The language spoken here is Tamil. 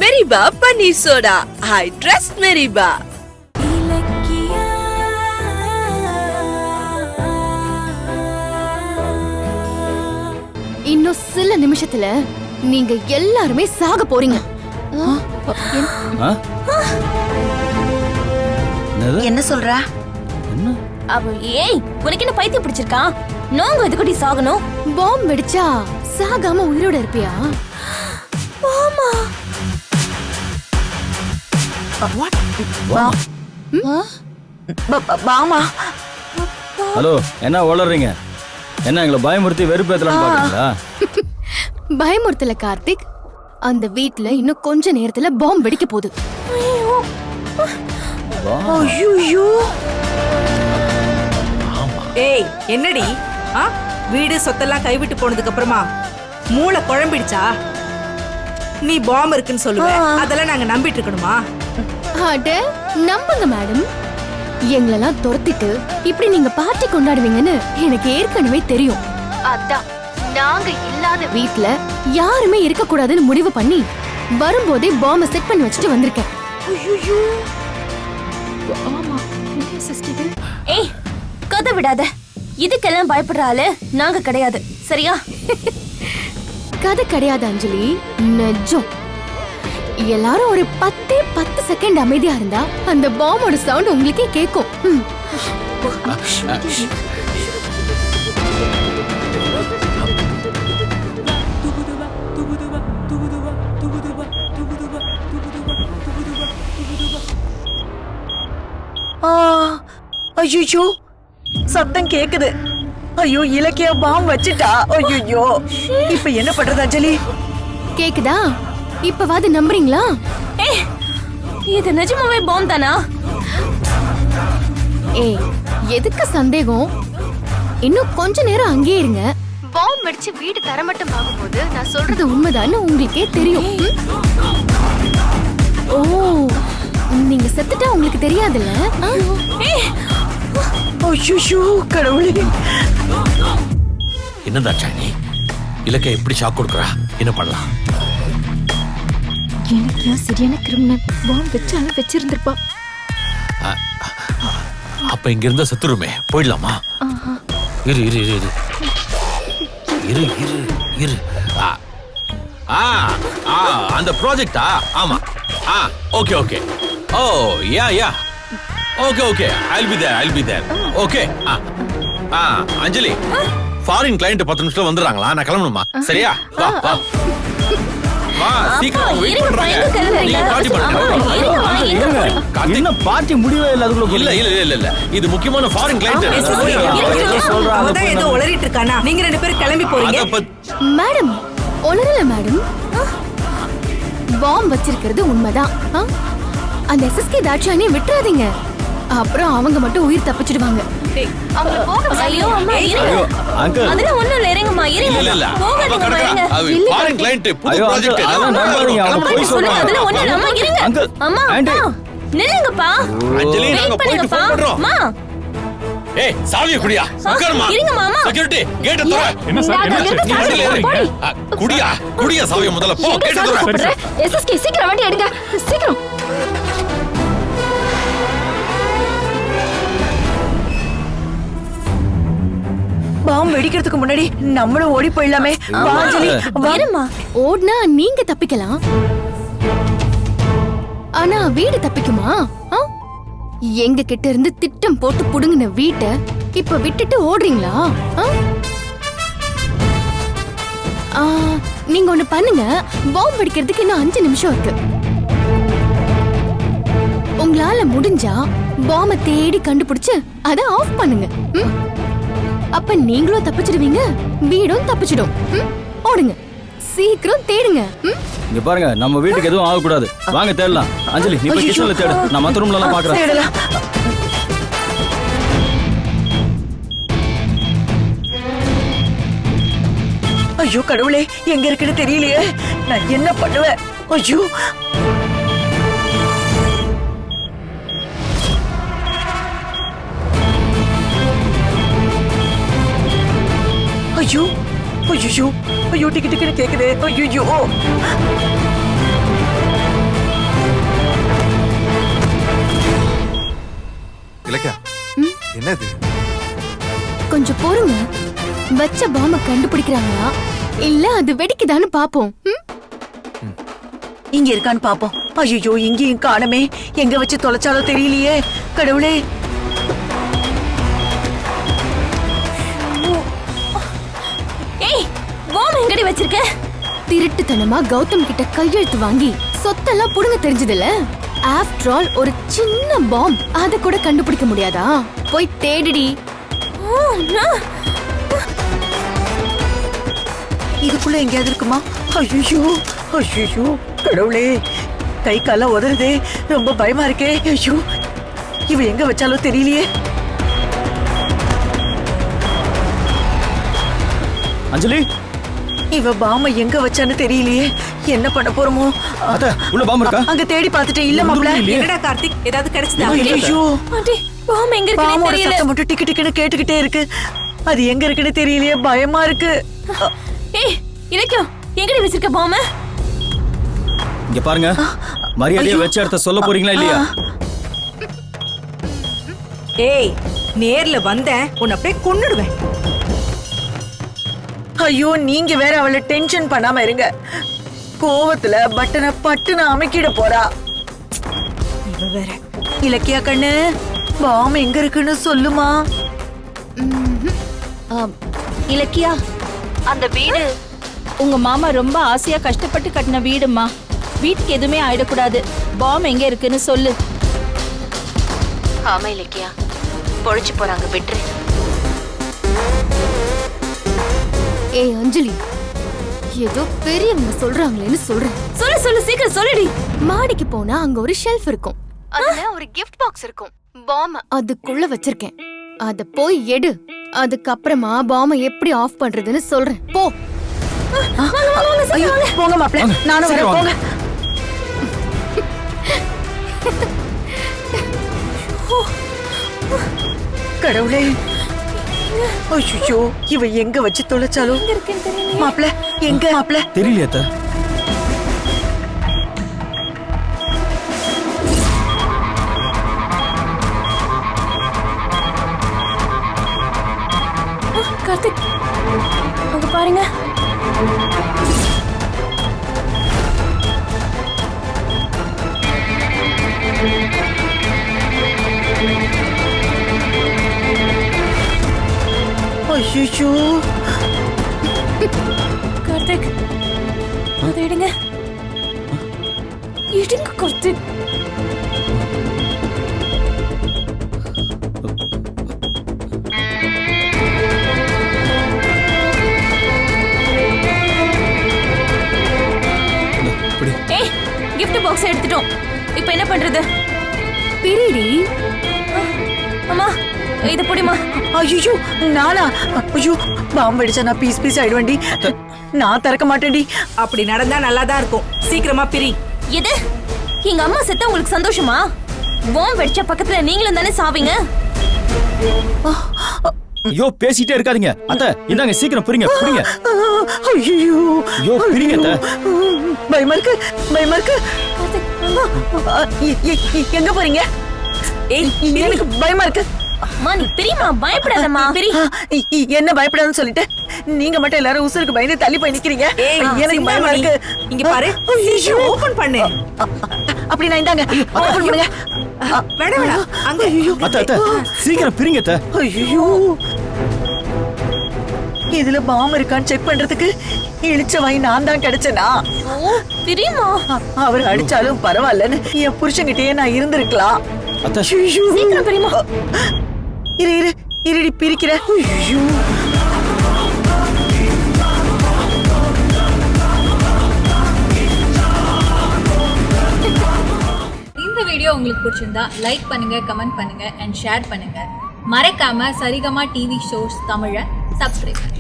மெரிபா பன்னீர் சோடா. I trust மெரிபா. இன்னும் சில நிமிஷத்துல நீங்க எல்லாருமே சாக போறீங்க. என்ன சொல்ற? அவ ஏய் உனக்கு என்ன பைத்தியம் பிடிச்சிருக்கா? நாங்க எதுக்குடி சாகணும்? பாம் வெடிச்சா சாகாம உயிரோட இருப்பியா? ஆமா. பாமா. ஹலோ, என்ன வளர்றீங்க? என்ன எங்களை பயமுறுத்தி வெறுப்பேத்தலாம்னு பாக்குறீங்களா? பயமுறுத்தல கார்த்திக். அந்த வீட்ல இன்னும் கொஞ்ச நேரத்துல பாம் வெடிக்க போகுது. ஐயோ. ஏய் என்னடி? வீடு சொத்தெல்லாம் கைவிட்டு போனதுக்கு அப்புறமா மூளை குழம்பிடுச்சா? நீ பாம் இருக்குன்னு சொல்லுவ, அதெல்லாம் நாங்க நம்பிட்டு இருக்கணுமா? அட நம்புங்க மேடம். எங்களெல்லாம் துரத்திட்டு இப்படி நீங்க பார்ட்டி கொண்டாடுவீங்கன்னு எனக்கு ஏற்கனவே தெரியும். அதான் நாங்க இல்லாத வீட்ல யாருமே இருக்க கூடாதுன்னு முடிவு பண்ணி வரும்போதே பாம்ப செட் பண்ணி வச்சுட்டு வந்திருக்கேன். ஆமா, சிஸ்டர். ஏய் கதை விடாத. இதுக்கெல்லாம் பயப்படுற ஆளு நாங்க கிடையாது, சரியா? கதை கிடையாது அஞ்சலி, நிஜம். எல்லாரும் ஒரு 10 செகண்ட் அமைதியா இருந்தா அந்த பாம்போட சவுண்ட் உங்களுக்கே கேக்கும். ஐயோ, சத்தம் கேக்குது. ஐயோ, இலக்கியா பாம் வச்சிட்டா. ஐயோ, இப்ப என்ன பண்றது அஞ்சலி? கேக்குதா? இப்பவாது நம்புறீங்களா? ஏய் இது நிஜமாவே பாம் தானா? ஏய் எதுக்கு சந்தேகம்? இன்னும் கொஞ்ச நேரம் அங்கேயே இருங்க. பாம் வெடிச்சு வீடு தரமட்டம் ஆகும்போது நான் சொல்றது உண்மைதான்னு உங்களுக்கே தெரியும். ஓ, நீங்க செத்துட்டா உங்களுக்கு தெரியாதுல்ல? ஐயோ கடவுளே. என்னடா சாணி, இலக்கிய எப்படி ஷாக் கொடுக்குறா? என்ன பண்ணலாம்? எனக்கு சரியான கிரிமினல் பாம் வச்சாலும் வச்சிருந்திருப்பா. அப்ப இங்க இருந்தா செத்துருமே, போயிடலாமா? இரு இரு இரு இரு இரு இரு. அந்த ப்ராஜெக்டா? ஆமா. Okay okay. Oh yeah yeah. Okay okay, I'll be there. Okay. Anjali, foreign client 10 நிமிஷத்துல வந்துறாங்களா? நான் கிளம்பணுமா? சரியா? வா வா வா, சீக்கிரம் வெயிட் பண்றாங்க. நீங்க பார்ட்டி பண்ணுங்க. என்ன பார்ட்டி முடிவே இல்ல அதுக்குள்ள? இல்ல இது முக்கியமான ஃபாரின் கிளையண்ட். அவதான் ஏதோ உளறிட்டு இருக்கானா? நீங்க 2 பேரும் கிளம்பி போறீங்க. Madam உளறல madam. பாம் வச்சிருக்கிறது உண்மைதான். அந்த எஸ்எஸ்கே தாட்சாணியை விட்டுறாதீங்க. அப்புறம் அவங்க மட்டும் உயிர் தப்பிச்சிடுவாங்க. ஐயோ அம்மா இருங்க. அங்கிள், அதெல்லாம் ஒண்ணும் இல்ல, இறங்குமா இருங்க. இல்ல போகாதீங்க, இருங்க. ஃபாரின் கிளையண்ட் புது ப்ராஜெக்ட். அதெல்லாம் நம்பாதீங்க, அவங்க போய் சொல்றாங்க. அதெல்லாம் ஒண்ணும் இல்ல, அம்மா இருங்க. அங்கிள், அம்மா ஆண்டி. நில்லுங்கப்பா. அஞ்சலி, நாங்க வெயிட் போயிட்டு பண்ணுங்கப்பா. ஃபோன் பண்றோம். அம்மா ஏய், சாவியை குடியா. உட்காருமா. இருங்க மாமா. செக்யூரிட்டி, கேட் தர. என்ன சார்? நீ வண்டியில ஏறு. குடியா சாவியை முதல்ல போ. கேட் தர. எஸ்எஸ்கே சீக்கிரம் வண்டி எடுங்க, சீக்கிரம். பாம் வெடிக்கிறதுக்கு முன்னாடி நம்மளும் ஓடி போயிடலாமே. வா அஞ்சலி, வா. இருமா. ஓடுனா நீங்க தப்பிக்கலாம், ஆனா வீடு தப்பிக்குமா? எங்க கிட்ட இருந்து திட்டம் போட்டு புடுங்கின வீட்டை இப்ப விட்டுட்டு ஓடுறீங்களா? நீங்க ஒண்ணு பண்ணுங்க. பாம் வெடிக்கிறதுக்கு இன்னும் 5 நிமிஷம் இருக்கு. உங்களால முடிஞ்சா பாம்ப தேடி கண்டுபிடிச்சு அதை ஆஃப் பண்ணுங்க. அப்ப நீங்களும் தப்பிச்சிடுவீங்க, வீடும் தப்பிச்சிடும். ஓடுங்க, சீக்கிரம் தேடுங்க. இங்க பாருங்க, நம்ம வீட்டுக்கு எதுவும் ஆக கூடாது. வாங்க தேடலாம். அஞ்சலி, நீ போய் கிச்சன்ல தேடு, நான் மத்த ரூம்ல எல்லாம் பாக்குறேன். ஐயோ கடவுளே, எங்க இருக்குன்னு தெரியலையே. நான் என்ன பண்ணுவேன்? ஐயோ ஐயோ ஐயோ ஐயோ, டிக்கெட் கேக்குதே. ஐயோ பொறுங்க, வச்ச பாம்ப கண்டுபிடிக்கிறாங்களா இல்ல அது வெடிக்குதான்னு பாப்போம். இங்க இருக்கான்னு பாப்போம். ஐயோ இங்கேயும் காணுமே. எங்க வச்சு தொலைச்சாலோ தெரியலையே. கடவுளே. ஏய் பாம் எங்கடி வச்சிருக்க? திருட்டுத்தனமா கௌதம் கிட்ட கையெழுத்து வாங்கி சொத்தெல்லாம் புடுங்க தெரிஞ்சதுல. ஆஃப்டர் ஆல் ஒரு சின்ன பாம் அத கூட கண்டுபிடிக்க முடியாதா? போய் தேடுடி. ஓ நான் இதுக்குள்ள எங்கேயாவது இருக்குமா? ஐயோ ஐயோ கடவுளே, கை கால உதறுதே. ரொம்ப பயமா இருக்கே. ஐயோ இவ எங்க வச்சாலோ தெரியலையே. அஞ்சலி, இவ பாம எங்க வச்சான்னு தெரியலையே. என்ன பண்ண போறோமோ? அத்தை உள்ள பாம்பு இருக்கா? அங்க தேடி பார்த்துட்டேன். இல்ல மாப்ள. என்னடா கார்த்திக், ஏதாவது கிடைச்சதா? ஐயோ ஆண்டி பாம் எங்க இருக்குன்னு பாம்போட தெரியல. சத்தம் மட்டும் டிக்கு டிக்குன்னு கேட்டுக்கிட்டே இருக்கு. அது எங்க இருக்குன்னு தெரியலையே. பயமா இருக்கு. ஏய் இலக்கியம் எங்கடி வச்சிருக்க பாம்? இங்க பாருங்க, மரியாதையா வச்ச இடத்த சொல்ல போறீங்களா இல்லையா? ஏய் நேர்ல வந்தேன், உன்னை அப்படியே கொன்னுடுவேன். ஐயோ நீங்க வேற அவளை டென்ஷன் பண்ணாம இருங்க. கோவத்துல பட்டனை பட்டுன்னு அமைக்கிட போறா. இவ வேற. இலக்கியா கண்ணு, பாம் எங்க இருக்குன்னு சொல்லுமா. இலக்கியா, அந்த வீடு உங்க மாமா ரொம்ப ஆசையா கஷ்டப்பட்டு கட்டின வீடுமா. வீட்டுக்கு எதுவுமே ஆயிடக்கூடாது. பாம் எங்க இருக்குன்னு சொல்லு. ஆமா இலக்கியா, பொழைச்சு போறாங்க, விட்டுரு. ஏய் அஞ்சலி, ஏதோ பெரியவங்க சொல்றாங்களேன்னு சொல்றேன். சொல்லு சொல்லு சீக்கிரம் சொல்லுடி. மாடிக்கு போனா அங்க ஒரு ஷெல்ஃப் இருக்கும். அதுல ஒரு கிஃப்ட் பாக்ஸ் இருக்கும். பாம் அதுக்குள்ள வச்சிருக்கேன். அத போய் எடு. அதுக்கப்புறமா பாம எப்படி ஆஃப் பண்றதுன்னு சொல்றேன். போ. ஐயோ போங்க மாப்ள, நானும் வரேன். போங்க. கடவுளே. ஐயோ இவ எங்க வச்சு தொலைச்சாலும். மாப்ள எங்க மாப்ள? தெரியலையா அத்தை? கார்த்திக் அங்க பாருங்க. ஐயோ கார்த்திக் அதை எடுங்க. எடுங்க கார்த்திக். ஏய் gift box எடுத்துட்டோம். இப்போ என்ன பண்றது? பிரிடி. அம்மா இத புடிமா. ஐயோ நானா? ஐயோ பாம்பு அடிச்சா நான் பீஸ் பீஸ் ஆயிடுவேன்டி. நான் திறக்க மாட்டேன்டி. அப்படி நடந்தா நல்லாதான் இருக்கும். சீக்கிரமா பிரி. எது? எங்க அம்மா செத்தா உங்களுக்கு சந்தோஷமா? பாம் வெடிச்ச பக்கத்துல நீங்களும் தானே சாவீங்க. ஐயோ பேசிட்டே இருக்காதீங்க அத்தை. இந்தாங்க சீக்கிரம் புரிங்க புரிங்க. ஐயோ ஐயோ பிரிங்க அத்தை. பயமா இருக்கு, பயமா இருக்கு. எங்க போறீங்க? ஏய் எனக்கு பயமா இருக்கு. அம்மா நீ பிரிமா, பயப்படாதம்மா. பிரி. என்ன பயப்படாதுன்னு சொல்லிட்டு நீங்க மட்டும் எல்லாரும் உசுருக்கு பயந்து தள்ளி போய் நிக்கிறீங்க. ஏய் எனக்கு பயமா இருக்கு. இங்க பாரு, சீக்கிரம் ஓபன் பண்ணு. அப்படி நான் இந்தாங்க ஓபன் பண்ணுங்க. வேணா வேணா அங்க. அத்தை அத்தை சீக்கிரம் பிரிங்க அத்தை. ஐயோ இதுல பாம் இருக்கான்னு செக் பண்றதுக்கு இழிச்ச வாங்கி நான் தான் கிடைச்சேனா? ஓ பிரிமா. அவர் அடிச்சாலும் பரவாயில்லன்னு என் புருஷன்கிட்டயே நான் இருந்திருக்கலாம். அத்தை சீக்கிரம் பிரிமா. இரு இரு இருடி பிரிக்கிற. ஐயோ இந்த வீடியோ உங்களுக்கு பிடிச்சிருந்தா லைக் பண்ணுங்க, கமெண்ட் பண்ணுங்க அண்ட் ஷேர் பண்ணுங்க. மறக்காம சரிகமா டிவி ஷோஸ் தமிழை சப்ஸ்கிரைப் பண்ணுங்க.